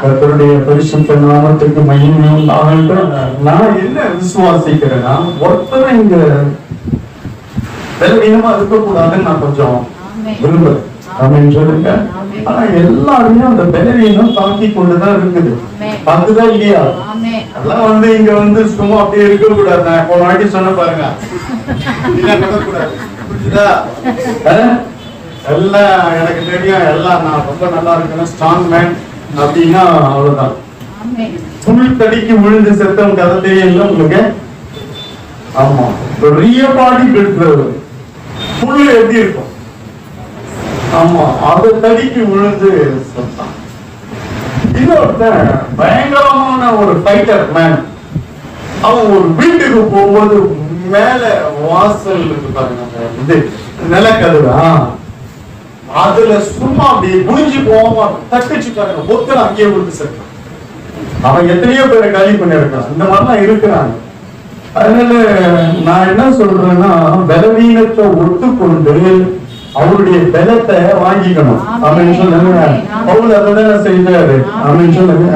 கர்த்தருடைய பரிசுத்த நாமத்துக்கு மகிமை உண்டாகட்டும். நான் என்ன விசுவாசிக்கிறேன்னா, ஒருத்தர் இங்க பலவீனமா இருக்கக்கூடாதுன்னு நான் கொஞ்சம் விரும்புறேன். அப்படின்னு சொல்லுங்க. ஆனா எல்லாருமே அந்த பலவீனம் தாக்கி கொண்டுதான் இருக்குது. அதுதான் இல்லையா? அதெல்லாம் இங்க சும்மா அப்படியே இருக்க கூடாது. நான் போன வாட்டி சொன்ன பாருங்க, புரிஞ்சுதா? எல்லாம் எனக்கு தெரியும், எல்லாம் நான் ரொம்ப நல்லா இருக்கேன், ஸ்ட்ராங் மேன் அப்படின்னா அவ்வளவுதான். புல் தடிக்கு விழுந்து செத்தவங்க கதை தெரியல உங்களுக்கு? ஆமா, பெரிய பாடி பெற்றது புல்லு எப்படி இருக்கும்? ஆமா, அதை தடிக்கு விழுந்து செத்தான். இன்னொருத்தன் பயங்கரமான ஒரு ஃபைட்டர் மேன். அவன் ஒரு வீட்டுக்கு போகும்போது மேல வாசல் இருக்கு பாருங்க, இது நிலக்கதுவா, அதுல சும்மா அப்படி குனிஞ்சு போவாம தட்டுச்சு பாருங்க, பொத்தல அங்கேயே விழுந்து செத்தான். அவன் எத்தனையோ பேரை காலி பண்ணிருக்கான். இந்த மாதிரிலாம் இருக்கிறாங்க. அதனால நான் என்ன சொல்றேன்னா, பலவீனத்தை ஒத்துக்கொண்டு அவருடைய பலத்தை வாங்கிக்கணும் அப்படின்னு சொல்லுங்க. பவுல் அதான் செய்தாரு அப்படின்னு சொல்லுங்க.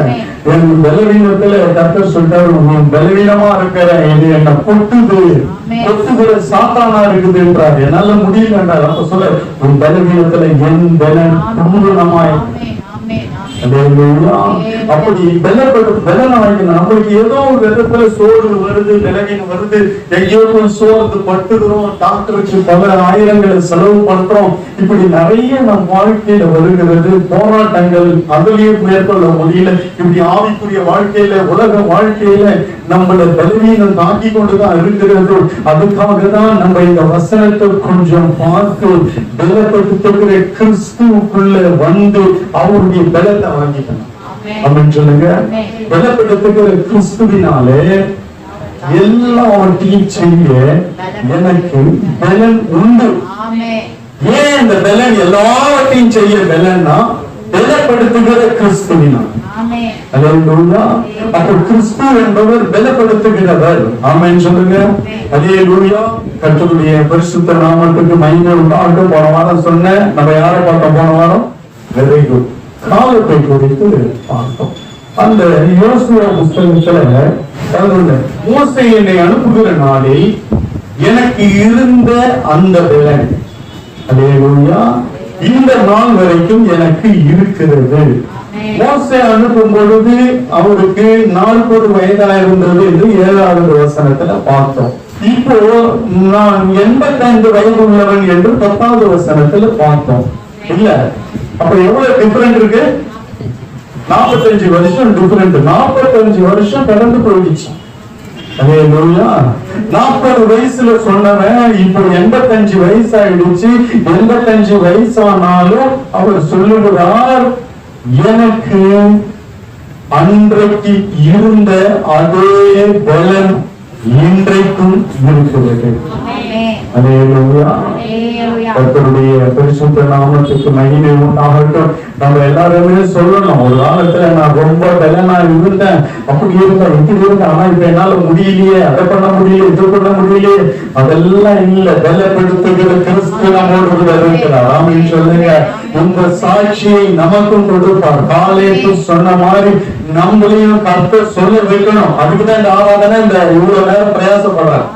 என் பலவீனத்துல கர்த்தர் சொல்றாரு, பலவீனமா இருக்கிற இது என்ன கொட்டுகிற சாத்தானா இருக்குதுன்றாரு. என்னால முடியலன்றாரு. அப்ப சொல்ல, உன் பலவீனத்துல என் பலன் பூரணமாய். அப்படி பலனை வாங்கிக்கணும். நம்மளுக்கு ஏதோ ஒரு விதத்துல சோர்வு வருது, பலவீனம் வருது, எங்கேயோ போய் சோர்ந்து பட்டுக்கிறோம், டாக்டருக்கு பல ஆயிரங்களை செலவு பண்றோம். இப்படி நிறைய நம் வாழ்க்கையில வருகிறது போராட்டங்கள், அதுலயும் மேற்கொள்ள முடியல. இப்படி ஆவிக்குரிய வாழ்க்கையில, உலக வாழ்க்கையில நம்மள பலவீனம் தாக்கி கொண்டுதான் இருக்கிறது. அதுக்காக தான் நம்ம இந்த வசனத்தை கொஞ்சம் பார்த்து பலப்படுத்துகிற கிறிஸ்துவுக்குள்ள வந்து அவருடைய பலத்தை வாங்கிக்கணும் அப்படின்னு சொல்லுங்க. பலப்படுத்துகிற கிறிஸ்துவினாலே எல்லாவற்றையும் செய்ய எனக்கு பலன் உண்டு. ஏன் இந்த பலன் எல்லாவற்றையும் செய்ய பலன்னா, பலப்படுத்துகிற கிறிஸ்துவினால். அப்ப கிறிஸ்து என்பவர் பலப்படுத்துகிறவர். ஆமென் சொல்லுங்க. அல்லேலூயா. கர்த்தருடைய பரிசுத்த நாமத்துக்கு மகிமை உண்டாகட்டும். போன வாரம் சொன்னேன், நம்ம யாரை பார்த்தோம் போன வாரம்? Very good. காலத்தை குறித்து பார்த்தோம். அந்த யோசுவா புத்தகத்துல மோசே என்னை அனுப்புகிற நாளில் எனக்கு இருந்த அந்த பலன், அல்லேலூயா, இந்த நாள் வரைக்கும் எனக்கு இருக்கிறது. மோசே அனுப்பும் பொழுது அவருக்கு 40 வயதா இருந்தது என்று 7வது வசனத்துல பார்த்தோம். இப்போ நான் 85 வயது உள்ளவன் என்று 10வது வசனத்துல பார்த்தோம். இல்ல, அப்ப எவ்வளவு டிஃபரெண்ட் இருக்கு? 45 வருஷம் டிஃபரெண்ட். 45 வருஷம் கடந்து போயிடுச்சு. 40 வயசுல சொன்னவன் இப்போ 85 வயசாயிடுச்சு. 85 வயசானாலும் அவர் சொல்லுகிறார், எனக்கு அன்றைக்கு இருந்த அதே பலன் இன்றைக்கும் இருக்கிறது. கர்த்தருடைய பரிசுத்த நாமத்துக்கு மகிமை உண்டாகட்டும். நம்ம எல்லாருமே சொல்லணும், ஒரு காலத்துல நான் ரொம்ப பலனா இருந்தேன், அப்படி இருந்தேன், இப்படி இருந்தேன், ஆனா இப்ப என்னால முடியலையே, அதை பண்ண முடியல, இது பண்ண முடியலையே. அதெல்லாம் இல்ல, பலப்படுத்துகிற கிறிஸ்து நம்மோடு கூட இருக்கிறார். ஆமென் சொல்லுங்க. இந்த சாட்சியை நமக்கும் கொடுப்பார். காலேத்து சொன்ன மாதிரி நம்மளையும் கர்த்தர் சொல்ல வைக்கணும். அதுக்குதான் இந்த ஆராதனை, இந்த இவ்வளவு நேரம் பிரயாசப்படுறார்.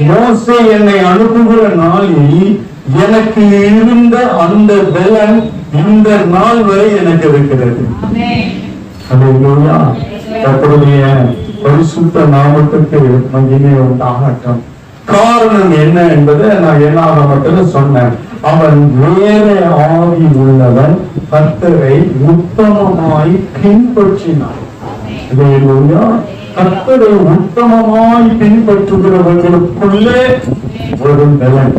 மோசே என்னை அனுப்புகிற நாளில் எனக்கு இருந்த அந்த பலன் இந்த நாள் வரை எனக்கு இருக்கிறது. கர்த்தருடைய பரிசுத்த நாமத்துக்கு மகிமை உண்டாகட்டும். காரணம் என்ன என்பதை நான் என்னாகமத்தில் சொன்னேன். அவன் வேற ஆவி உள்ளவன், கர்த்தரை உத்தமமாய் பின்பற்றினான். கர்த்தரை உத்தமமாய் பின்பற்றுகிறவர்களுக்குள்ளே ஒரு பலன்.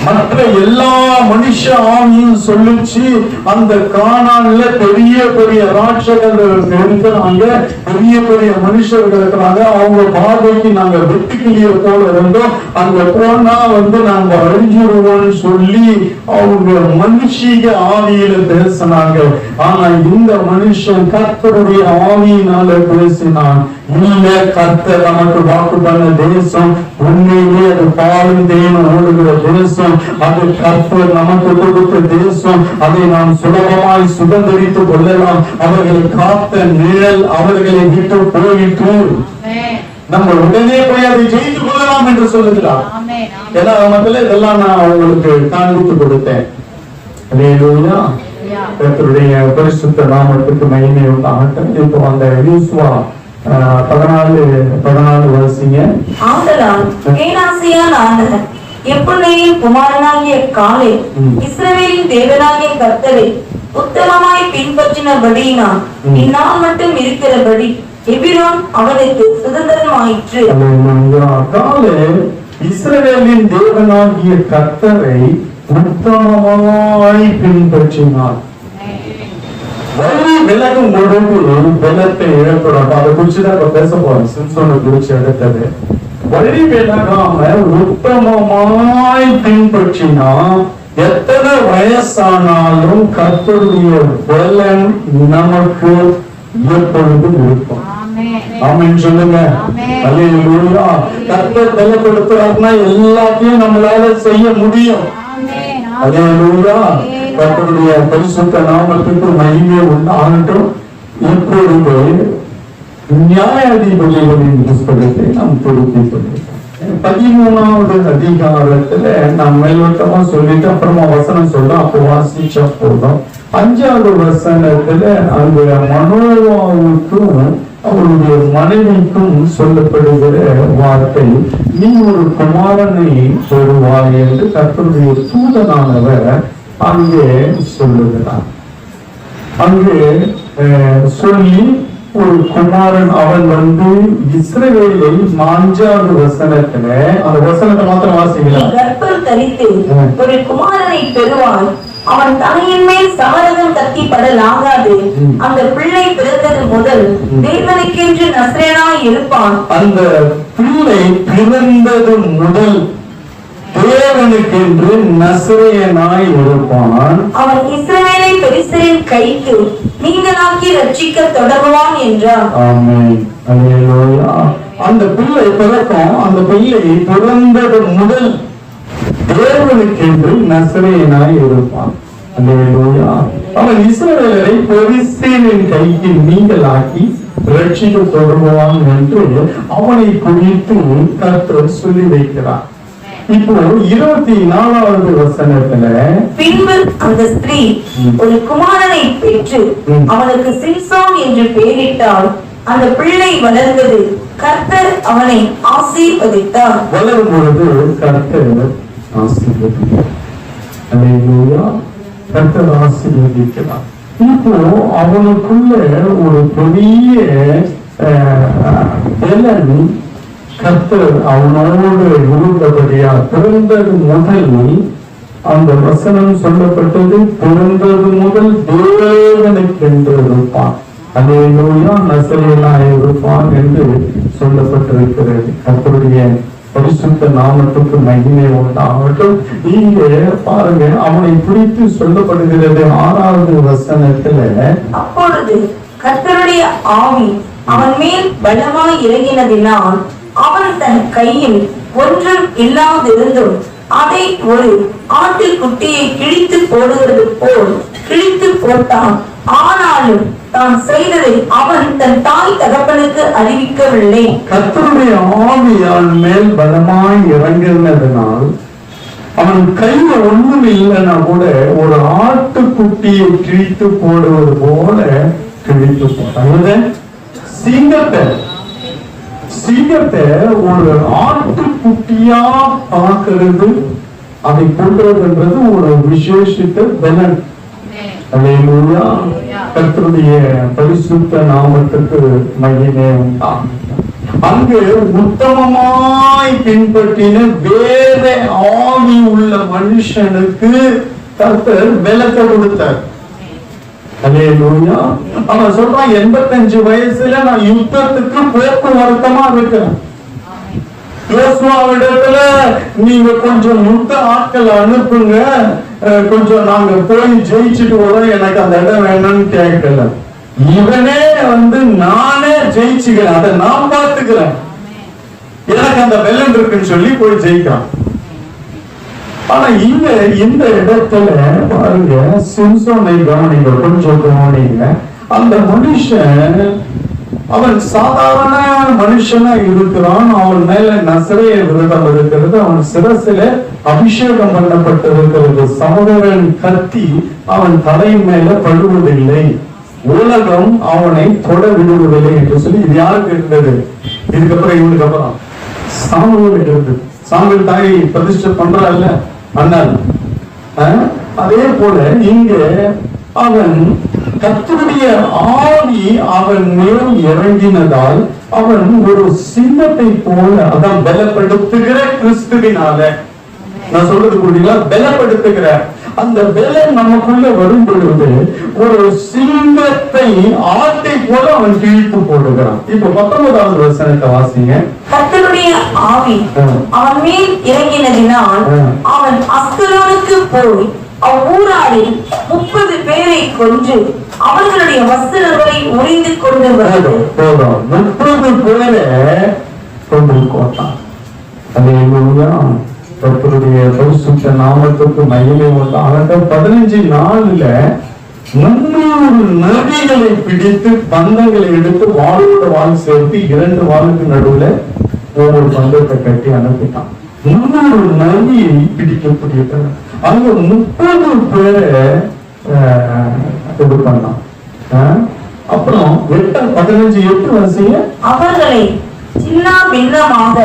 மற்ற எல்லா மனுஷ ஆவியும் சொல்லிச்சு, அந்த கானான்ல பெரிய பெரிய ராட்சகர்கள் இருக்கிறாங்க, பெரிய பெரிய மனுஷர்கள் இருக்கிறாங்க. அவங்க பார்வைக்கு நாங்க வெட்டுக்கிளிய போல இருந்தோம், அங்க போனா நாங்க அழிஞ்சிருவோம்னு சொல்லி அவங்க மனுஷிக ஆவியில பேசினாங்க. ஆனா இந்த மனுஷன் கர்த்தருடைய ஆவியினால பேசினான். இல்ல, கர்த்தர் நமக்கு வாக்கு பண்ண தேசம் உண்மையிலே அது பாலும் தேனும் ஓடுகிற தேசம், அது கர்த்தர் நமக்கு கொடுத்த தேசம். அதை நாம் சுலபமாய் சுதந்திரித்துக் கொள்ளலாம். அவர்களை காத்த நிழல் அவர்களை விட்டு போயிட்டு நம்ம உடனே போய் அதை ஜெயித்துக் கொள்ளலாம் என்று சொல்லுகிறார். எல்லா மக்களே இதெல்லாம் நான் உங்களுக்கு காண்பித்து கொடுத்தேன். கர்த்தருடைய பரிசுத்த நாமத்துக்கு மகிமை உண்டாகட்டும். இப்போ அந்த யோசுவா 14 வருஷங்க. ஆதலால் கேனாசியான் ஆண்டவர் எப்புன்னேயின் குமாரனாகிய காலே இஸ்ரவேலின் தேவனாகிய கர்த்தரை உத்தமமாய் பின்பற்றினபடியினால் இந்நாள் மட்டும் இருக்கிறபடி எபிரோன் அவனுக்கு சுதந்திரமாயிற்று. காலே இஸ்ரவேலின் தேவனாகிய கர்த்தரை உத்தமமாய் பின்பற்றினார். வழி விலகும் பொழுது வெள்ளத்தை இழக்கிறோம். அதை குறிச்சுதான் இப்ப பேச போறோம். சிம்சோனை குறிச்சு எடுத்தது. வழி விலகாம உத்தமமாய் பின்பற்றினா எத்தனை வயசானாலும் கர்த்தருடைய பலன் நமக்கு எப்பொழுதும் இருக்கும். ஆமென் சொல்லுங்க. அல்லேலூயா. கர்த்தர் பலப்படுத்துறாருன்னா எல்லாத்தையும் நம்மளால செய்ய முடியும். அல்லேலூயா. கர்த்தருடைய பரிசுத்த நாமத்துக்கு மகிமை உண்டாகட்டும். இப்பொழுது நியாயாதிபதிகளின் புஸ்தகத்தை நாம் திருப்பி சொல்லிட்டோம். 13வது அதிகாரத்துல நாம் மேல்வட்டமா சொல்லிட்டு அப்புறமா வசனம் சொல்ல அப்போ வாசிச்சா போதும். 5வது வசனத்துல அங்க மனோவாவுக்கும் அவருடைய மனைவிக்கும் சொல்லப்படுகிற வார்த்தை, நீ ஒரு குமாரனை பெறுவாய் என்று கர்த்தருடைய தூதனானவர் அங்கே சொல்லுகிறார். அங்கே சொல்லி ஒரு குமாரன் அவன் இஸ்ரவேலை 4வது வசனத்துல, அந்த வசனத்தை மாத்திரம் வாசிக்கலாம். கர்ப்பம் தரித்து ஒரு குமாரனை பெறுவாய், அவன் தலையின் மேல் சமரகம் கத்திப்படலாகாது. அந்த பிள்ளை பிறந்தது முதல் தேவனுக்கென்று நசரேயனாய் இருப்பான். அந்த பிள்ளை பிறந்தது முதல் தேவனுக்கென்று நசரேயனாய் இருப்பான். அவன் இஸ்ரவேலை பெலிஸ்தரின் கைக்கு நீங்களாக்கி ரட்சிக்க தொடங்குவான் என்றார். ஆமென். அல்லேலூயா. அந்த பிள்ளை பிறக்கும். அந்த பிள்ளை பிறந்தது முதல் தேவனுக்கென்று நசரேயனாய் இருப்பான். அல்லேலூயா. அவன் இஸ்ரவேலரை பெலிஸ்தரின் கைக்கு நீங்களாக்கி ரட்சிக்க தொடங்குவான் என்று அவனை குறித்து கர்த்தர் சொல்லி வைக்கிறார். இப்போ 24வது வசனத்துல, பின்பு அந்த ஸ்திரீ ஒரு குமாரனை பெற்று அவனுக்கு சிம்சோன் என்று பெயரிட்டாள். அந்த பிள்ளை வளர்ந்தது, கர்த்தர் அவனை ஆசீர்வதித்தார். வளரும் பொழுது கர்த்தர் ஆசீர்வதித்தார். அல்லேலூயா. கர்த்தர் ஆசீர்வதிக்கிறார். இப்போ அவனுக்குள்ள ஒரு பெரிய பலன் கர்த்தர் அவனோடு இருந்தபடியா பிறந்தது முதல் அந்த வசனம் சொல்லப்பட்டது, பிறந்தது முதல் தேவனுக்கென்று இருப்பான். அல்லேலூயா. நசரேயனாய் இருப்பான் என்று சொல்லப்பட்டிருக்கிறது. கர்த்தருடைய பரிசுத்த நாமத்துக்கு மகிமை உண்டாகட்டும். இங்கே பாருங்க, அவனை குறித்து சொல்லப்படுகிறது 6வது வசனத்துல, அப்பொழுது கர்த்தருடைய ஆவி அவன் மேல் பலமாய் இறங்கினதினால் அவன் தன் கையில் ஒன்றும் இல்லாதிருந்தும் அதை ஒரு ஆட்டுக்குட்டியை கிழித்து போடுவது போல் கிழித்து போட்டான். ஆனாலும் தான் செய்ததை அவன் தன் தாய் தகப்பனுக்கு அறிவிக்கவில்லை. கர்த்தருடைய ஆவி அவன் மேல் பலமாய் இறங்கினதினால் அவன் கையில ஒண்ணும் இல்லைன்னா கூட ஒரு ஆட்டுக்குட்டியை கிழித்து போடுவது போல கிழித்து போட்டான். சிங்கத்தை ஒரு ஆட்டுக்குட்டியா பார்க்கிறது, அதை கொள்றதுன்றது ஒரு விசேஷித்த பலன். அல்லேலூயா. கர்த்தருடைய பரிசுத்த நாமத்துக்கு மகிமை உண்டாகும். அங்கு உத்தமமாய் பின்பற்றின வேத ஆவி உள்ள மனுஷனுக்கு கர்த்தர் பலத்தை கொடுத்தார். அல்லேலூயா. அவன் சொல்றான் 85 வயசுல நான் யுத்தத்துக்கு போக்குவரத்தமா இருக்கேன். யோசுவாவிடத்துல நீங்க கொஞ்சம் யுத்த ஆட்கள் அனுப்புங்க, கொஞ்சம் நாங்க போய் ஜெயிச்சுட்டு வரோம், எனக்கு அந்த இடம் வேணும்னு கேட்கல. இவனே நானே ஜெயிச்சுக்கிறேன், அதை நான் பார்த்துக்கிறேன், எனக்கு அந்த வெள்ளம் இருக்குன்னு சொல்லி போய் ஜெயிக்கிறான். ஆனா இங்க இந்த இடத்துல பாருங்க, சிம்சோனை கவனிங்க, கொஞ்சம் கவனிங்க. அந்த மனுஷன் அவன் சாதாரண மனுஷனா இருக்கிறான். அவன் மேல நசரேய விரதம் இருக்கிறது. அவன் சிரசில அபிஷேகம் பண்ணப்பட்டிருக்கிறது. சகோதரன் கத்தி அவன் தலை மேல படுவதில்லை. உலகம் அவனை தொட விடுவதில்லை என்று சொல்லி இது யாருக்கு இருந்தது? இதுக்கப்புறம் இவனுக்கு அப்புறம் சாமுவேல் இருந்தது. சாமுவேல் தாயை பிரதிஷ்டை பண்றான்ல அண்ணன். அதே போல இங்க அவன் கர்த்தருடைய ஆவி அவன் மேல் இறங்கினதால் அவன் ஒரு சின்னத்தை போல, அதான் பலப்படுத்துகிற கிறிஸ்துவினால, நான் சொல்றது புரியுங்களா? பலப்படுத்துகிற அந்த பலம் நமக்குள்ள வரும் பொழுது ஒரு சிங்கத்தை ஆட்டை போல அவன் கிழித்து போடுகிறான். இப்ப 19வது வசனத்தை வாசிங்க. கர்த்தருடைய ஆவி அவன் மேல் இறங்கினதினால் அவன் அஸ்கலோனுக்கு போய் அவ்வூராரில் 30 பேரை கொன்று அவர்களுடைய வஸ்திரங்களை உரிந்து கொண்டு வந்தது. 30 பேரை கொண்டு போட்டான். அல்லேலூயா. கர்த்தருடைய பரிசுத்த நாமத்துக்கு மகிமை உண்டாகட்டும். 15 நாள்ல 300 நதிகளை பிடித்து பந்தங்களை எடுத்து வாளோட வாள் சேர்த்து 2 வாளுக்கு நடுவுல ஒவ்வொரு பந்தத்தை கட்டி அனுப்பிட்டான். 300 நதி பிடிக்கக்கூடிய அங்க 30 பேரை இது பண்ணான். அப்புறம் 15:8 வரிசைய அவர்களை சின்ன பின்னமாக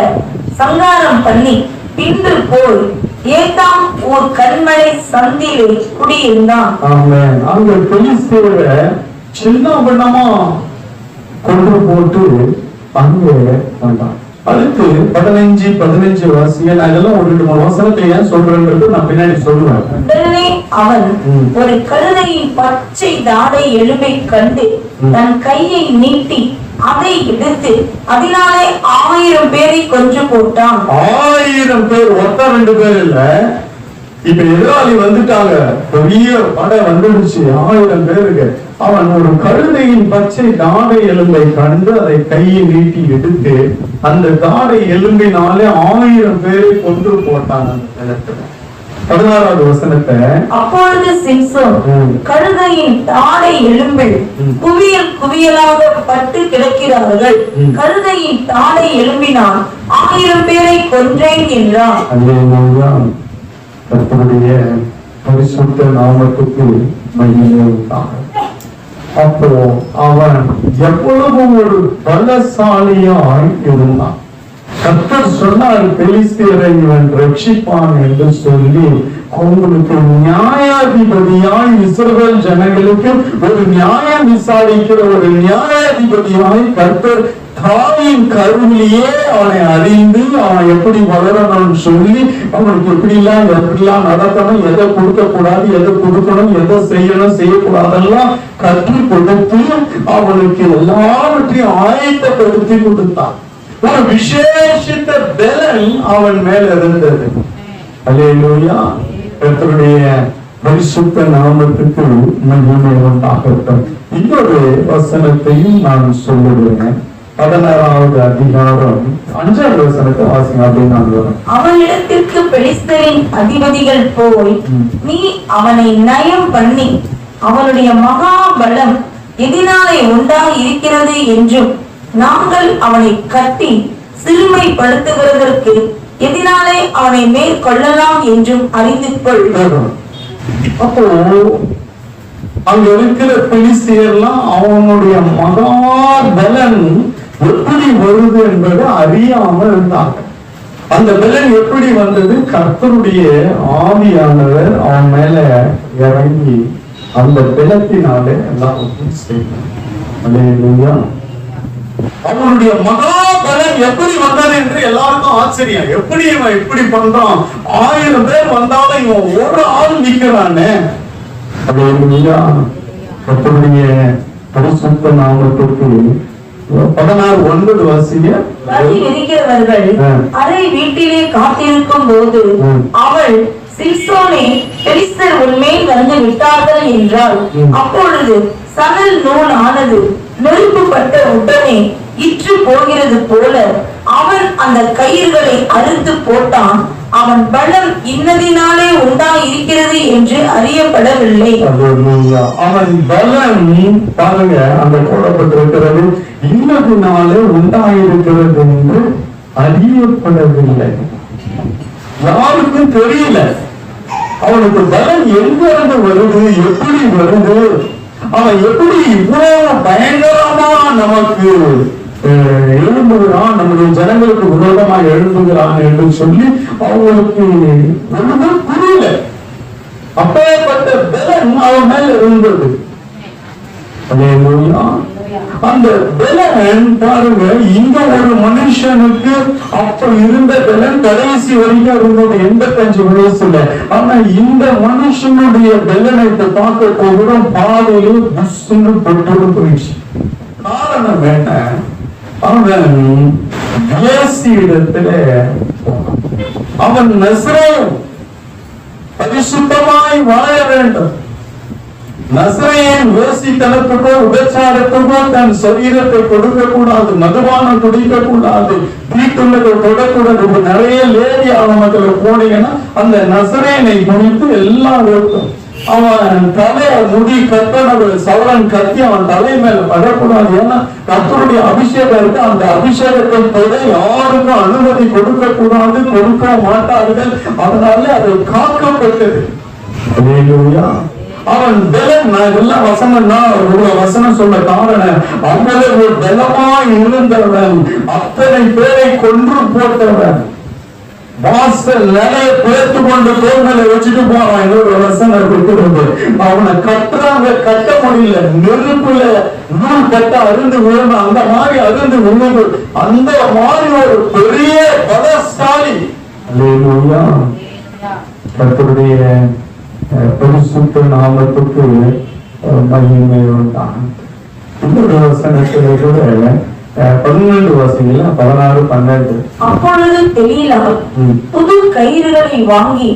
சங்காரம் பண்ணி பின்பு போய் ஏத்தாம் ஊர் கண்மலை சந்திலே குடியிருந்தான். ஆமென். அங்க பெலிஸ்தேரை சின்ன பின்னமா கொண்டு போட்டு அங்கே வந்தான். அடுத்து 15 வாசிகள். அதெல்லாம் ஒரு 2-3 வசனத்தை ஏன் சொல்றேன்றது நான் பின்னாடி சொல்லுவேன். உடனே அவன் ஒரு கழுதையின் பச்சை தாடை எலும்பை கண்டு தன் கையை நீட்டி அதை எடுத்து அதனாலே 1000 பேரை கொன்று போட்டான். 1000 பேர், ஒத்த 2 பேர் இல்ல. இப்ப எதிராளி வந்துட்டாங்க, பெரிய படை வந்துடுச்சு, 1000 பேருக்கு. அவன் ஒரு கழுதையின் பச்சை தாடை எலும்பை கண்டு அதை கையை நீட்டி எடுத்து அந்த தாடை எலும்பினாலே 1000 பேரை கொன்று போட்டான். அந்த 16வது வசனத்தை. அப்பொழுது சிம்சோன் கழுதையின் தாடை எலும்பில் குவியல் குவியலாக பட்டு கிடக்கிறார்கள், கழுதையின் தாடை எலும்பினால் 1000 பேரை கொன்றேன் என்றான். அல்லேலூயா. கர்த்தருடைய பரிசுத்த நாமத்துக்கு மகிமை உண்டாகட்டும். அப்போ அவன் எவ்வளவு ஒரு பலசாலியாய் இருந்தான். கர்த்தர் சொன்னார், பெலிஸ்தேரை இவன் ரட்சிப்பான் என்று சொல்லி அவங்களுக்கு நியாயாதிபதியாய், இஸ்ரவேல் ஜனங்களுக்கு ஒரு நியாயம் விசாரிக்கிற ஒரு நியாயாதிபதியாய் கர்த்தர் தாயின் கருவிலேயே அவனை அறிந்து அவன் எப்படி வளரணும்னு சொல்லி அவனுக்கு எப்படிலாம் நடக்கணும், எதை கொடுக்க கூடாது, எதை கொடுக்கணும், எதை செய்யணும், செய்யக்கூடாதெல்லாம் கற்றுக் கொடுத்து அவனுக்கு எல்லாவற்றையும் ஆயத்தப்படுத்தி கொடுத்தான். ஒரு விசேஷித்த பலன் அவன் மேல இருந்தது. அல்லேலூயா. கர்த்தருடைய பரிசுத்த நாமத்துக்கு மகிமை உண்டாகட்டும். இன்னொரு வசனத்தையும் நான் சொல்லுவேன். 16வது அதிகாரம் 5வது வசனத்தை வாசிங்க. அப்படின்னு அவனிடத்திற்கு பெலிஸ்தரின் அதிபதிகள் போய், நீ அவனை நயம் பண்ணி அவனுடைய மகா பலம் எதினாலே உண்டாகி இருக்கிறது என்றும் நாங்கள் அவனை கட்டி சிறுமைப்படுத்துகிறதற்கு எதினாலே அவனை மேற்கொள்ளலாம் என்றும் அறிந்து கொள். அப்போ அங்க இருக்கிற பெலிஸ்தியர்லாம் அவனுடைய மகா பலன் எப்படி வருது என்பதை அறியாம இருந்தாங்க. அந்த பலன் எப்படி வந்தது? கர்த்தருடைய ஆவியானவர் அவன் மேல இறங்கி அந்த பலத்தினாலே எல்லாருக்கும் செய்யும். அல்லேலூயா. அவனுடைய மகா பலன் எப்படி வந்தது என்று எல்லாருக்கும் ஆச்சரியம். எப்படி இவன் இப்படி பண்றான்? 1000 பேர் வந்தாலும் இவன் ஒரு ஆள் நிக்கிறானே. அல்லேலூயா. கர்த்தருடைய பரிசுத்த நாமத்துக்கு 16:9 வாசிங்க. இருக்கிறவர்கள் அறை வீட்டிலே காத்திருக்கும் போது அவள், சிம்சோனே, பெலிஸ்தர் உன்மேல் வந்து விட்டார்கள் என்றாள். அப்பொழுது சணல் நூல் ஆனது நெருப்புப்பட்ட உடனே இற்று போகிறது போல அவன் அந்த கயிறுகளை அறுத்து போட்டான். அவன் பலம் இன்னதினாலே உண்டாயிருக்கிறது என்று அறியப்படவில்லை. அவன் பலம் பாருங்க, அந்த போடப்பட்டிருக்கிறது இன்னதினாலே உண்டாயிருக்கிறது என்று அறியப்படவில்லை. யாருக்கும் தெரியல அவனுக்கு பலம் எங்க இருந்து வருது, எப்படி வருது, அவன் எப்படி இவ்வளவு பயங்கரமா நமக்கு எழும்புகிறான், நம்முடைய ஜனங்களுக்கு விரோதமா எழும்புகிறான் என்று சொல்லி அவங்களுக்கு ஒன்றும் புரியல. அப்பேற்பட்ட பலன் அவன் மேல இருந்தது. அந்த பலன் பாருங்க, இந்த ஒரு மனுஷனுக்கு அப்ப இருந்த பலன் கடைசி வரைக்கும் இருந்தது 85 வயசுல. ஆனா இந்த மனுஷனுடைய பலனை பார்க்க போகிறோம், பாதையில புஷ்ன்னு போட்டு போயிடுச்சு. காரணம் என்ன? அவன் இடத்துல அவன் நசரேயன் பரிசுத்தமாய் வாழ வேண்டும். நசரேயன் வேசித்தனத்துக்கோ உபச்சாரத்துக்கோ தன் சரீரத்தை கொடுக்க கூடாது, மதுபானம் குடிக்க கூடாது, வீட்டுள்ளதை தொடக்கூடாது. நிறைய லேடி அவனுக்கு போனீங்கன்னா அந்த நசரேயனை குறித்து எல்லாம் இருக்கும். அவன் தலைய முடி கட்டணங்கள் சவரன் கத்தி அவன் தலை மேல படக்கூடாது. ஏன்னா கர்த்தருடைய அபிஷேகம் இருக்கு. அந்த அபிஷேகத்தை கூட யாருக்கும் அனுமதி கொடுக்க கூடாது, கொடுக்க மாட்டார்கள். அதனால அதை காக்கப்பட்டது. அல்லேலூயா. அவன் பலன், நான் எல்லா வசனம்னா வசனம் சொல்ல காரணம், அவ்வளவு பலமா இருந்தவன், அத்தனை பேரை கொன்று போட்டவன், வாசல் நிறைய பேர்த்து கொண்டு தோல்களை வச்சுட்டு போறான். இன்னொரு வசனம் கொடுக்கிறது, அவனை கட்டுறாங்க, கட்ட முடியல, நெருப்புல நூல் கட்ட அருந்து விழுந்து அந்த மாதிரி அருந்து விழுந்து, அந்த மாதிரி ஒரு பெரிய பலசாலி. அல்லேலூயா. கர்த்தருடைய பரிசுத்த நாமத்துக்கு மகிமை உண்டாம். இன்னொரு வசனத்துல கூட 12 வாசிங்கள 16, 12. அப்பொழுது தெலீலா புது கயிறுகளை வாங்கி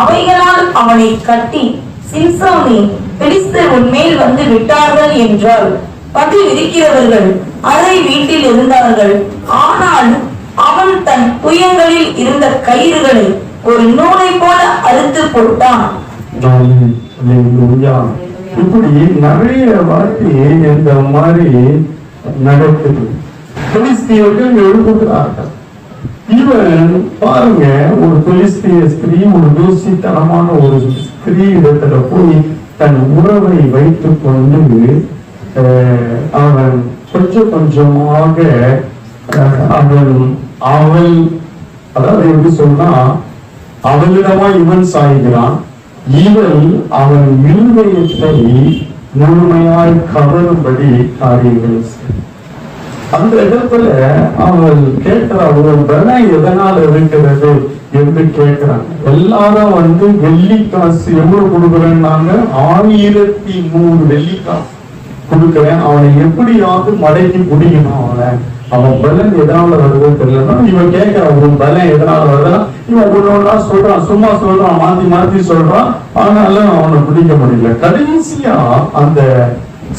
அவைகளால் அவனை கட்டி, சிம்சோனே, பெலிஸ்தர் உன்மேல் வந்து விட்டார்கள் என்றால், பதில் இருக்கிறவர்கள் அறை வீட்டில் இருந்தார்கள். ஆனால் அவன் தன் புயங்களில் இருந்த கயிறுகளை ஒரு நூலை போல அறுத்து போட்டான். இப்படி நிறைய வாட்டி இந்த மாதிரி நடக்குது. பெலிஸ்தியர்கள் எழுப்புகிறார்கள். இவன் பாருங்க, ஒரு பெலிஸ்திய ஸ்திரீ, ஒரு தூசித்தனமான ஒரு ஸ்திரீ இடத்துல போய் தன் உறவை வைத்துக் கொண்டு அவன் கொஞ்சம் கொஞ்சமாக அவள் அதாவது எப்படி சொன்னா, அவளிடமா இவன் சாய்கிறான். இவள் அவன் இருதயத்தை முழுமையாய் கவரும்படி காரியங்கள். அந்த இடத்துல அவள் கேட்கிறாள், ஒரு பலம் எதனால் இருக்கிறது என்று கேட்கிறாங்க. எல்லாரும் வெள்ளி காசு எவ்வளவு கொடுக்குறேன்னாங்க, 1003 வெள்ளி காசு கொடுக்குறேன், அவனை எப்படியாவது மடக்கி பிடிக்கணும். அவன் பலன் எதனால வருது தெரியலன்னா இவன் கேட்கிறான், உன் பலம் எதனால வருதுன்னா இவன் ஒன்னொன்னா சொல்றான், சும்மா சொல்றான், மாத்தி மாத்தி சொல்றான். ஆனாலும் அவனை பிடிக்க முடியல. கடைசியா அந்த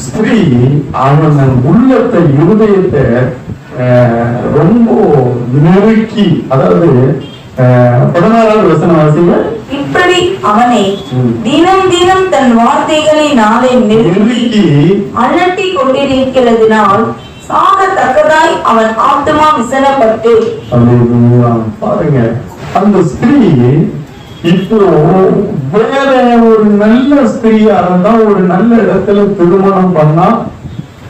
ஸ்திரீ அவன் உள்ளத்தை, இருதயத்தை ரொம்ப நெருக்கி, அதாவது 16வது வசனம் வாசிங்க. இப்படி அவனை தினம் தினம் தன் வார்த்தைகளினாலே நெருக்கி அலட்டி கொண்டிருக்கிறதுனால் சாகத்தக்கதாய் அவன் ஆத்மா விசனப்பட்டு. பாருங்க, அந்த ஸ்திரீ இப்போ வேற ஒரு நல்ல ஸ்திரீயா இருந்தா, ஒரு நல்ல இடத்துல திருமணம் பண்ணா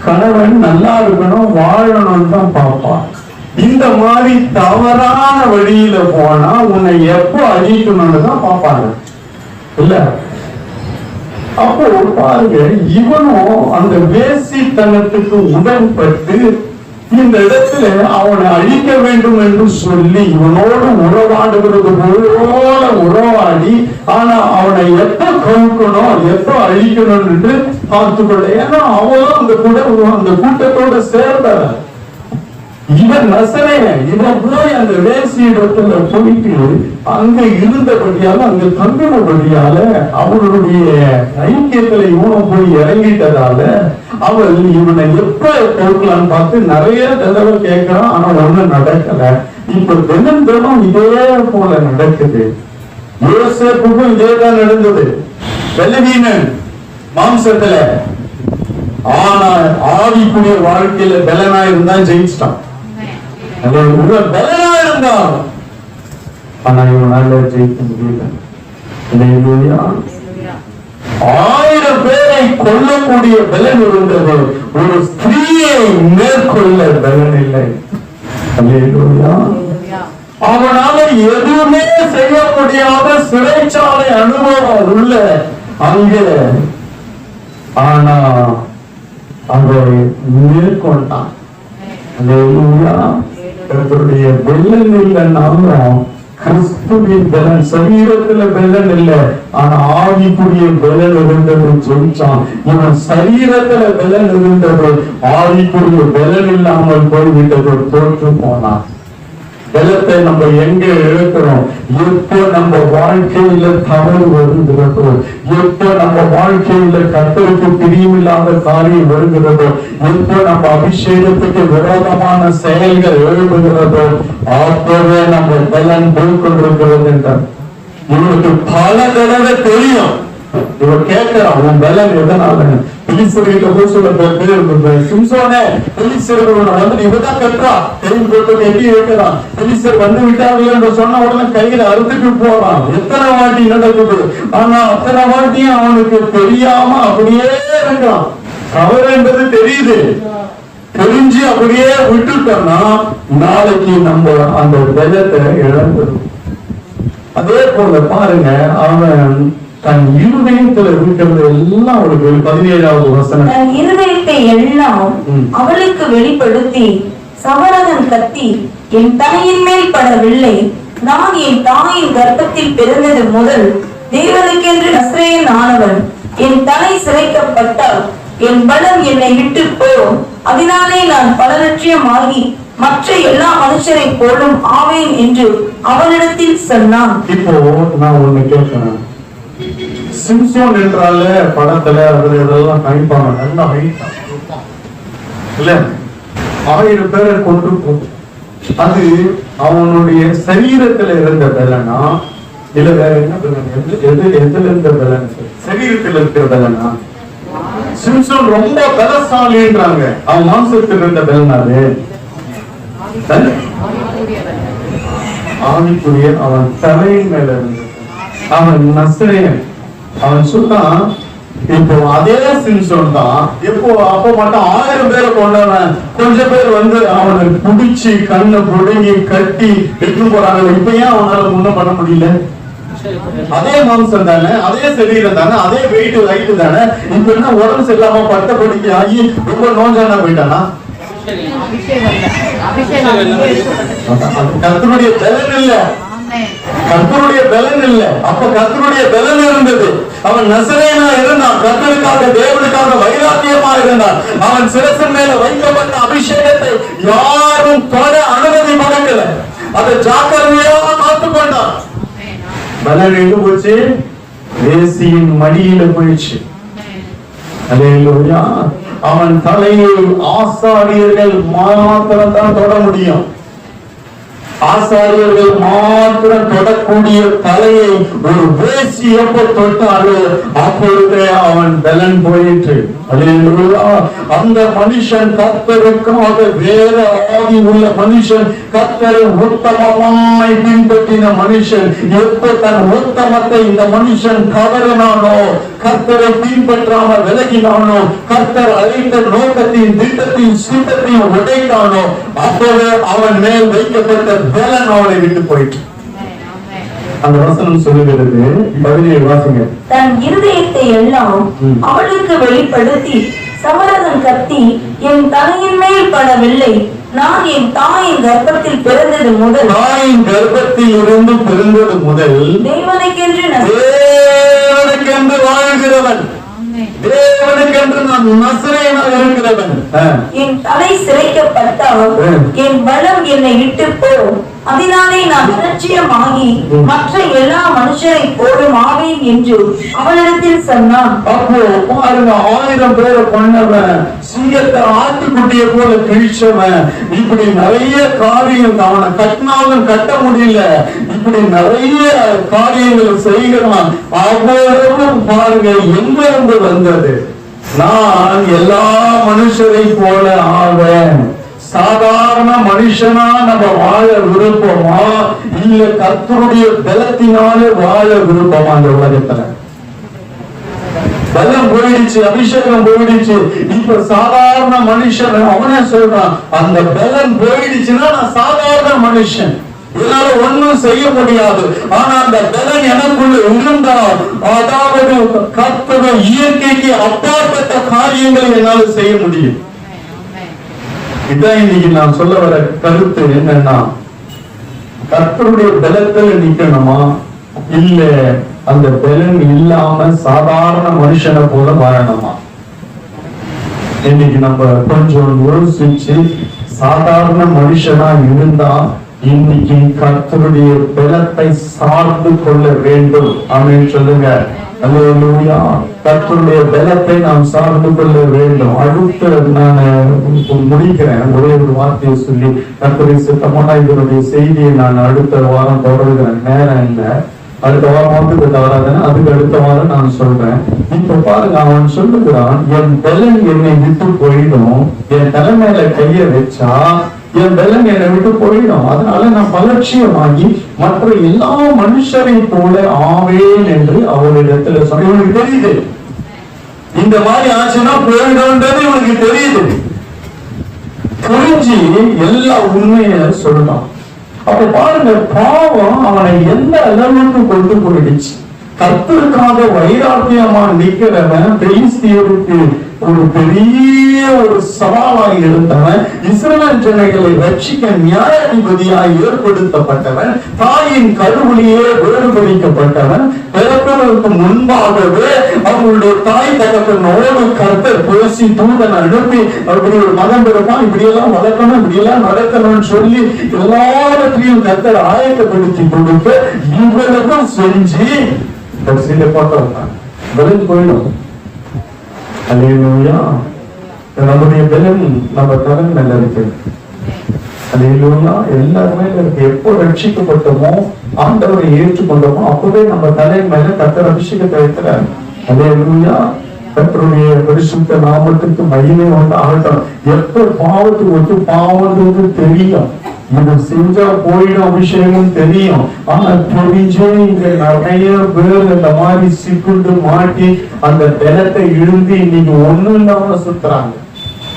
கணவன் நல்லா இருக்கணும், வாழணும் தான் பார்ப்பான். இந்த மாதிரி தவறான வழியில போனா உன்னை எப்போ அழிக்கணும்னு தான் பார்ப்பாங்க. இல்ல அப்போ பாருங்க, இவனும் அந்த வேசித்தனத்துக்கு உடன்பட்டு இந்த இடத்துல அவனை அழிக்க வேண்டும் என்று சொல்லி இவனோடு உறவாடுகிறது போல உறவாடி, ஆனா அவனை எப்ப கவுக்கணும் எப்ப அழிக்கணும் என்று பார்த்துக்கொள்ள. ஏன்னா அவனும் அந்த கூட்டத்தோட சேர்ந்தவன். இவன் நசரேயன். இவன் போய் அந்த வேசி இடத்துல போயிட்டு அங்க இருந்தபடியால, அங்க தங்கினபடியால, அவனுடைய ஐக்கியத்துல இவனும் போய் இறங்கிட்டதால அவள் இவனை எப்ப கொடுக்கலான்னு பார்த்து நிறைய தடவை கேட்கிறான். ஆனா ஒண்ணும் நடக்கல. இப்ப தினம் இதே போல நடக்குது. யோசேப்புக்கும் இதேதான் நடந்தது. பலவீனன் மாம்சத்துல, ஆனா ஆவிக்குரிய வாழ்க்கையில பலனா இருந்தா ஜெயிச்சிட்டான். பலனா இருந்தான், ஆனா இவனால ஜெயிக்க முடியல. 1000 பேரை கொல்லக்கூடிய பலன் இருந்தது, ஒரு ஸ்திரீயை மேற்கொள்ள பலன் இல்லை. அவனால எதுவுமே செய்ய முடியாத சிறைச்சாலை அனுபவம் உள்ள அங்கே, ஆனா அதை மேற்கொண்டான். கர்த்தருடைய பெலன் இல்லைன்னாலும் கிறிஸ்துவின் பெலன், சரீரத்துல பெலன் இல்லை, ஆனா ஆவிக்குரிய பெலன் இருந்தது சொல்லிச்சான். இவன் சரீரத்துல பெலன் இருந்தது, ஆவிக்குரிய பெலன் இல்லாமல் போய்விட்டது, தோற்று போனான். பலத்தை நம்ம எங்க இழக்கிறோம்? எப்போ நம்ம வாழ்க்கையில தவறு வருகிறதோ, எப்போ நம்ம வாழ்க்கையில கர்த்தருக்கு பிரியமில்லாத காரியம் வருகிறதோ, எப்போ நம்ம அபிஷேகத்துக்கு விரோதமான செயல்கள் எழுப்புகிறதோ, அப்பவே நம்ம பலன் போய்கொண்டிருக்கிறது என்றார். இவனுக்கு பல தடவை தெரியும். இவன் கேட்கிறான், உன் பலன் எதனால? பிலிஸ்தர்கிட்ட போய் சொல்ல பேர் சிம்சோனே, பிலிஸ்தர்கள் வந்து இவதான் கட்டுறா தெரிந்து போட்டு எட்டி வைக்கிறான். பிலிஸ்தர் வந்து விட்டார்கள் என்று சொன்ன உடனே கையில அறுத்துட்டு போறான். எத்தனை வாட்டி நடக்குது, ஆனா அத்தனை வாட்டியும் அவனுக்கு தெரியாம அப்படியே இருக்கான். தவறு என்பது தெரியுது, தெரிஞ்சு அப்படியே விட்டுட்டோம்னா நாளைக்கு நம்ம அந்த பலத்தை இழந்துடும். அதே போல பாருங்க, அவன் தன் இருதயத்தில் இருக்கிறது எல்லாம் அவளுக்கு 17வது வசனம், தன் இருதயத்தை எல்லாம் அவளுக்கு வெளிப்படுத்தி சவரகன் கத்தி என் தலையின் மேல் படவில்லை. நான் என் தாயின் கர்ப்பத்தில் பிறந்தது முதல் தேவனுக்கென்று நசரேயன் ஆனவன். என் தலை சிரைக்கப்பட்டால் என் பலம் என்னை விட்டு போகும். அதனாலே நான் பலலட்சியமாகி மற்ற எல்லா மனுஷரை போலும் ஆவேன் என்று அவனிடத்தில் சொன்னான். இப்போ நான் ஒண்ணு கேட்கிறேன். சிம்சோன் என்றால படத்துல அதுல இதெல்லாம் காய்ப்பாங்க, நல்லா ஹைட்டா இல்ல, 1000 பேரை கொண்டு போகும். அது அவனுடைய சரீரத்துல இருந்த பலனா இல்ல வேற என்ன பலன்? எதுல இருந்த பலன்? சரீரத்தில் இருக்கிற பலனா? சிம்சோன் ரொம்ப பலசாலின்றாங்க. அவன் மாம்சத்தில் இருந்த பலனாரு ஆவிக்குரிய, அவன் தலையின் மேல இருந்தது. அவன் நசரேயன். அவன் சொன்னான், இப்போ அதே சிம்சோன் தான் எப்போ அப்போ மட்டும் 1000 பேரை கொண்டவன். கொஞ்சம் பேர் வந்து அவனை புடிச்சு கண்ணை புடுங்கி கட்டி எடுத்து போறாங்க. இப்ப ஏன் அவனால ஒண்ணும் பண்ண முடியல? அதே மாம்சம் தானே, அதே சரீரம் தானே, அதே வெயிட் லைட் தானே. இப்ப என்ன உடம்பு சரியில்லாம பட்ட படிக்க ஆகி ரொம்ப நோஞ்சானா போயிட்டானா? கர்த்தருடைய பலன் இல்ல, கர்த்தருடைய பலன் இல்ல. அப்ப கர்த்தருடைய பலன் இருந்தது. அவன் நசரேயனா இருந்தான், கர்த்தருக்காக தேவனுக்காக வைராக்கியமா இருந்தான். அவன் சிரசின் மேல வைக்கப்பட்ட அபிஷேகத்தை யாரும் தொட அனுமதி மறக்கல. அதை ஜாக்கிரதையா காத்து கொண்டான். பலன் எங்க போச்சு? வேசியின் மடியில போயிடுச்சு. அல்லேலூயா. அவன் தலையை ஆசாரியர்கள் மாத்திரம் தான் தொட முடியும். ஆசாரியர்கள் மாத்திரம் தொடக்கூடிய தலையை ஒரு வேசி எப்ப தொட்டாலோ அப்பொழுதே அவன் பலன் போயிற்று. அந்த மனுஷன் கர்த்தருக்காக வேற ஆதி உள்ள மனுஷன், கர்த்தரை உத்தமமாய் பின்பற்றின மனுஷன், எப்ப தன் உத்தமத்தை இந்த மனுஷன் தவறினானோ, கர்த்தரை பின்பற்றாமல் விலகினானோ, கர்த்தர் அழைத்த நோக்கத்தையும் திட்டத்தையும் சித்தத்தையும் உடைத்தானோ, அப்பவே அவன் மேல் வைக்கப்பட்ட பலன் அவனை விட்டு போயிட்டு. அந்த வசனம் சொல்லுகிறது 17 வாசிங்க. தன் இருதயத்தை எல்லாம் அவளுக்கு வெளிப்படுத்தி சமரகன் கத்தி என் தலையின் மேல் படவில்லை. நான் என் தாயின் கர்ப்பத்தில் பிறந்தது முதல் தேவனுக்கென்று வாழ்கிறவன், தேவனுக்கென்று நான் நசரேயனாக இருக்கிறவன். என் தலை சிரைக்கப்பட்டால் என் பலம் என்னை விட்டு போ. அதனாலே நான் அலட்சியமாகி மற்ற எல்லா மனுஷரை போலும் ஆவேன் என்று அவனிடத்தில் சொன்னான். அப்போ பாருங்க, 1000 பேரை கொண்டவன், சிங்கத்தை ஆட்டுக்குட்டியை போல கிழிச்சவன், இப்படி நிறைய காரியம், அவனை கட்டினாலும் கட்ட முடியல, இப்படி நிறைய காரியங்கள் செய்கிறான். அவ்வளவும் பாருங்க எங்க இருந்து வந்தது? நான் எல்லா மனுஷரை போல ஆவேன். சாதாரண மனுஷனா நம்ம வாழ விருப்பமா, இல்ல கர்த்தருடைய பலத்தினாலே வாழ விருப்பமா? அந்த உலகத்துல பலம் போயிடுச்சு, அபிஷேகம் போயிடுச்சு. இப்ப சாதாரண மனுஷன் அவனே சொல்றான், அந்த பலம் போயிடுச்சுன்னா நான் சாதாரண மனுஷன், என்னால ஒன்னும் செய்ய முடியாது. ஆனா அந்த பலன் எனக்குள்ள இருந்தால், அதாவது கர்த்தருடைய இயற்கைக்கு அப்பாற்பட்ட காரியங்களை என்னால செய்ய முடியும். இதான் இன்னைக்கு நான் சொல்ல வர கருத்து என்னன்னா, கர்த்தருடைய பலத்தில் நிக்கணுமா, இல்ல அந்த பலன் இல்லாம சாதாரண மனுஷனை போல வாழணுமா? இன்னைக்கு நம்ம கொஞ்சம் யோசிச்சு சாதாரண மனுஷனா இருந்தா இன்னைக்கு கர்த்தருடைய பலத்தை சார்ந்து கொள்ள வேண்டும். ஆமென் சொல்லுங்க. அல்லேலூயா. கர்த்தருடைய பலத்தை நாம் சார்ந்து கொள்ள வேண்டும். அடுத்து நான் முடிக்கிறேன். ஒரே ஒரு வார்த்தையை சொல்லி கர்த்தருடைய சித்தமான இதனுடைய செய்தியை நான் அடுத்த வாரம் தொடர்கிறேன். நேரம் இல்லை, அடுத்த வாரம் தவறாதுன்னா அதுக்கு அடுத்த வாரம் நான் சொல்றேன். இப்ப பாருங்க, அவன் சொல்லுகிறான், என் பலன் என்னை விட்டு போயிடும், என் தலைமையில கைய வச்சா என் பலன் என்னை விட்டு போயிடும். அதனால நான் பலட்சியமாகி மற்ற எல்லா மனுஷரை போல ஆவேன் என்று அவரிடத்துல சொன்ன. இவனுக்கு தெரியுது இந்த மாதிரி ஆச்சுன்னா போயிடும்ன்றது இவனுக்கு தெரியுது. புரிஞ்சு எல்லா உண்மையை சொல்லலாம். அப்ப பாருங்க, பாவம் அவனை எந்த அளவுக்கு கொண்டு போயிடுச்சு. கர்த்தருக்காக வைராக்கியமா நிக்கிறவன் பெலிஸ்தியருக்கு ஒரு பெரிய ஒரு சவாலாக இருந்தவன், இஸ்ரவேல் ஜனங்களை ரட்சிக்க நியாயாதிபதியாய் ஏற்படுத்தப்பட்டவன், தாயின் கருவிலேயே வேறுபடுத்தப்பட்டவன், பிறப்பதற்கு முன்பாகவே அவங்களுடைய தாய் தகப்பனோடு கர்த்தர் பேசி தூதன் அனுப்பி அப்படி ஒரு மகன் பிறப்பான், இப்படி எல்லாம் வளர்க்கணும், இப்படி எல்லாம் நடக்கணும்னு சொல்லி எல்லாவற்றையும் கர்த்தர் ஆயத்தப்படுத்தி கொடுத்து இவர்களுக்கும் செஞ்சு கடைசியில பார்த்தோம் விளைஞ்சு போயிடும். அல்லேலூயா. நம்முடைய பலன் நம்ம தரம் நல்லா இருக்கு. அல்லேலூயா. எல்லாருமே இருக்கு. எப்போ ரட்சிக்கப்பட்டோமோ, ஆண்டவரை ஏற்றுக்கொண்டோமோ, அப்பவே நம்ம தலை மேல கர்த்தர் அபிஷேகத்தை வைக்கிறார். அல்லேலூயா. கர்த்தருடைய பரிசுத்த நாமத்துக்கு மகிமை உண்டாகட்டும். எப்ப பாவத்துக்கு ஒத்து பாவத்துக்கு தெரியும், இது செஞ்சா போயிடும் அபிஷேகம் தெரியும். ஆனா தெரிஞ்சே இங்க நிறைய பேர் இந்த மாதிரி சிக்குண்டு மாட்டி அந்த பலத்தை இழுந்து இன்னைக்கு ஒண்ணும் இல்லாம சுத்துறாங்க.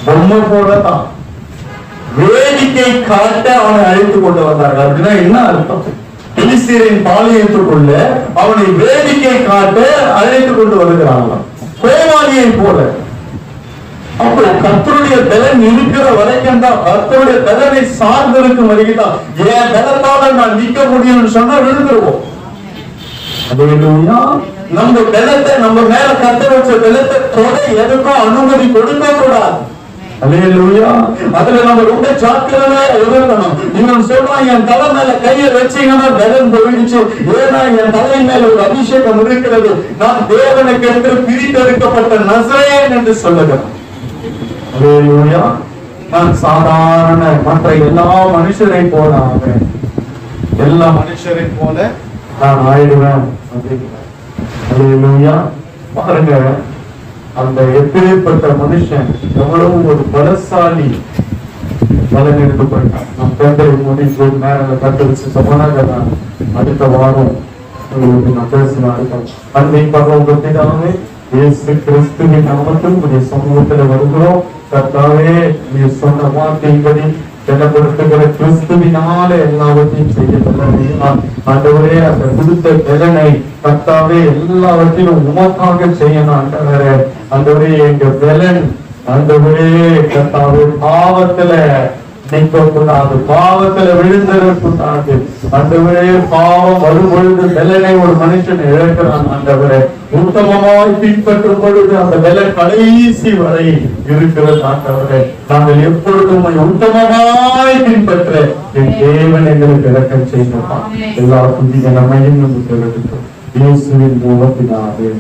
பொம்மை போலதான் வேடிக்கை காட்ட அவனை அழைத்து கொண்டு வந்தார்கள். அப்படின்னா என்ன அர்த்தம்? பெலிஸ்தீரின் பாளையத்துக்குள்ள அவனை வேடிக்கை காட்ட அழைத்து கொண்டு வருகிறாங்களாம், கோமாளியை போல. அப்ப கர்த்தருடைய பலன் இருக்கிற வரைக்கும் தான், கர்த்தருடைய பலனை சார்ந்திருக்கும் வரைக்கும் தான். என் பலத்தால நான் நிக்க முடியும்னு சொன்னா விழுந்துருவோம். நம்ம பலத்தை, நம்ம மேல கர்த்தர் வச்ச பலத்தை தொட எதுக்கும் அனுமதி கொடுக்க கூடாது. அல்லேலூயா. அதுல நம்ம ரொம்ப ஜாக்கிரதையா இருக்கணும். இவன் சொல்றான், என் தலை மேல கையை வச்சீங்கன்னா பலன் போயிடுச்சு, ஏன்னா என் தலை மேல ஒரு அபிஷேகம் இருக்கிறது, நான் தேவனுக்கு என்று பிரித்தெடுக்கப்பட்ட நசரேயன் என்று சொல்லுகிறேன். அல்லேலூயா. நான் சாதாரண மற்ற எல்லா மனுஷரை போல ஆவேன், எல்லா மனுஷரை போல நான் ஆயிடுவேன். அல்லேலூயா. பாருங்க, அந்த எப்பேற்பட்ட மனுஷன் எவ்வளவு ஒரு பலசாலி பலன் எடுத்துக்கொண்டான். நம் பேரை முடிச்சு நேரம் கட்டடிச்சு சமனாக அடுத்த வாரம் உங்களுக்கு நான் பேசினார்கள். அன்னை பகவத்தினாலே இயேசு கிறிஸ்துவின் நாமத்தில் உடைய சமூகத்துல வருகிறோம். கர்த்தாவே, நீ சொன்ன வார்த்தையின்படி திடப்படுத்துகிற கிறிஸ்துவினாலே எல்லாவற்றையும் செய்ய ஆண்டவரே, அந்த கொடுத்த பலனை கர்த்தாவே எல்லாவற்றையும் உமக்காக செய்யணும் ஆண்டவரே. ஆண்டவரே, எங்க பலன் ஆண்டவரே கர்த்தாவே பாவத்துல நிற்கக்கூடாது, பாவத்துல விழுந்துடக்கூடாது ஆண்டவரே. பாவம் வரும்பொழுது பலனை ஒரு மனுஷன் இழக்கிறான் ஆண்டவரே. உத்தமமாய் பின்பற்றும் பொழுது அந்த பலன் கடைசி வரை இருக்கிறது ஆண்டவரே. நாங்கள் எப்பொழுதும் உத்தமமாய் பின்பற்ற என் தேவன் எங்களுக்கு இரக்கம் செய்யணுமா. எல்லா துதிக நம்மையும் நமக்கு இயேசுவின் மூலத்தினாலே.